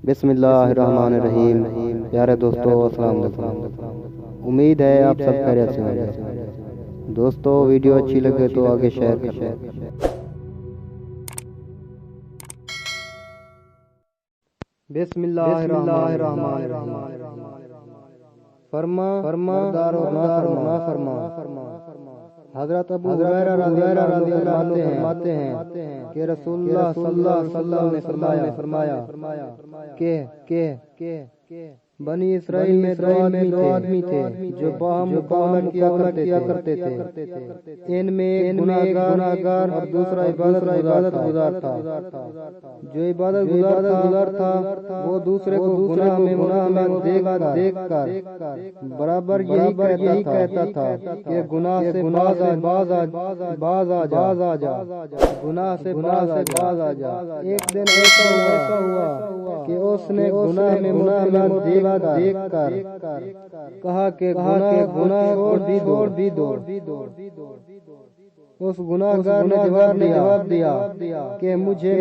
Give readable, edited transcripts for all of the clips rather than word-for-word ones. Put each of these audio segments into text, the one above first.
بسم اللہ الرحمن الرحیم۔ پیارے دوستو السلام علیکم، امید ہے آپ سب خیریت سے ہوں گے۔ دوستو ویڈیو اچھی لگے تو آگے شیئر کریں۔ بسم اللہ الرحمن الرحیم۔ فرما بردار و نافرما۔ حضرت ابو ہریرہ رضی اللہ عنہ فرماتے ہیں کہ رسول اللہ صلی اللہ علیہ وسلم نے فرمایا کہ بنی اسرائیل میں دو آدمی تھے جو باہم مقابلہ کیا کرتے تھے۔ ان میں ایک گناہگار اور دوسرا عبادت گزار تھا۔ جو عبادت گزار تھا وہ دوسرے کو گناہ میں دیکھ کر برابر یہی کہتا تھا کہ گناہ سے باز آ جا، گناہ سے باز آ جا۔ ایک دن ایسا ہوا کہ اس نے گناہ میں دیکھ کر کہا کہ گناہ چھوڑ بھی دو۔ اس گناہگار نے جواب دیا کہ مجھے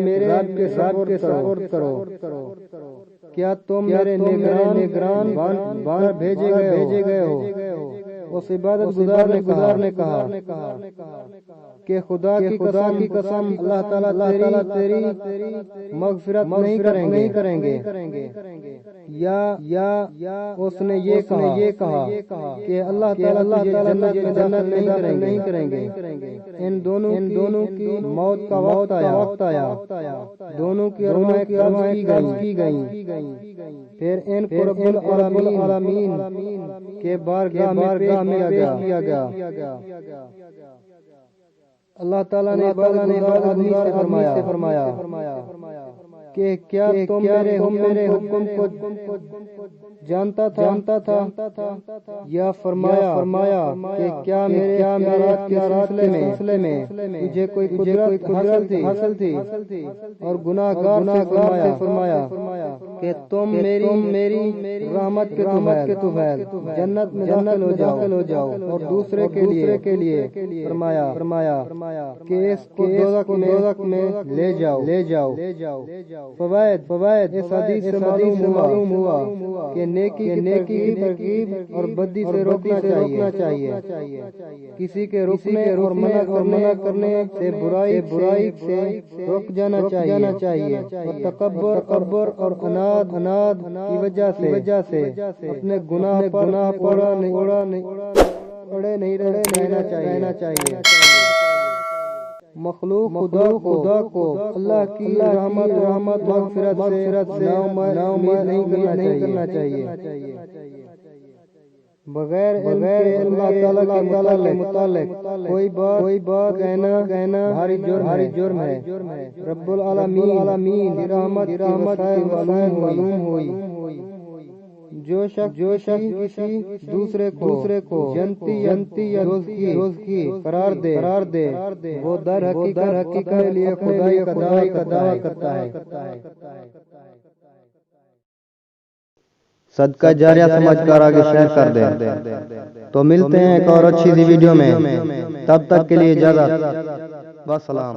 میرے رب کے سپرد کرو۔ کیا تم میرے نگران بن بھیجے گئے ہو؟ اس عبادت گزار نے کہا کہ خدا کی قسم اللہ تعالیٰ تیری مغفرت نہیں کریں گے۔ یا اس نے یہ کہا کہ اللہ تعالیٰ جنت نہیں کریں گے۔ ان دونوں کی موت کا وقت آیا، دونوں کی ارواحیں کی گئیں۔ پھر ان کو رب العالمین کے بارگاہ میں کیا گیا۔ اللہ تعالیٰ نے آدمی سے فرمایا کہ کیا تم میرے حکم کو جانتا تھا؟ یا فرمایا کہ کیا میرے سلسلے میں تجھے کوئی قدرت حاصل تھی؟ اور گناہگار سے فرمایا کہ تم میری رحمت کے طفیل جنت میں داخل ہو جاؤ۔ اور دوسرے کے لیے فرمایا کہ اس کو دوزخ میں لے جاؤ۔ فوائد اس حدیث سے معلوم ہوا کہ نیکی کی ترغیب اور بدی سے روکنا چاہیے۔ کسی کے رکنے اور منع کرنے سے برائی سے رک جانا چاہیے۔ اور تکبر اور اناد کی وجہ سے اپنے گناہ پڑے نہیں رہنا چاہیے۔ مخلوق خدا کو اللہ کی رحمت مغفرت سے ناامید نہیں کرنا چاہیے۔ بغیر اللہ تعالیٰ کے متعلق کوئی بات کہنا بھاری جرم ہے۔ رب العالمین کی رحمت معلوم ہوئی۔ جو شخص کسی دوسرے کو جنتی یا دوزخی قرار دے وہ در حقیقت کے لیے خدائی کا دعویٰ کرتا ہے۔ صدقہ جاریہ سمجھ کر آگے شیئر کر دیں۔ تو ملتے ہیں ایک اور اچھی سی ویڈیو میں، تب تک کے لیے اجازت، والسلام۔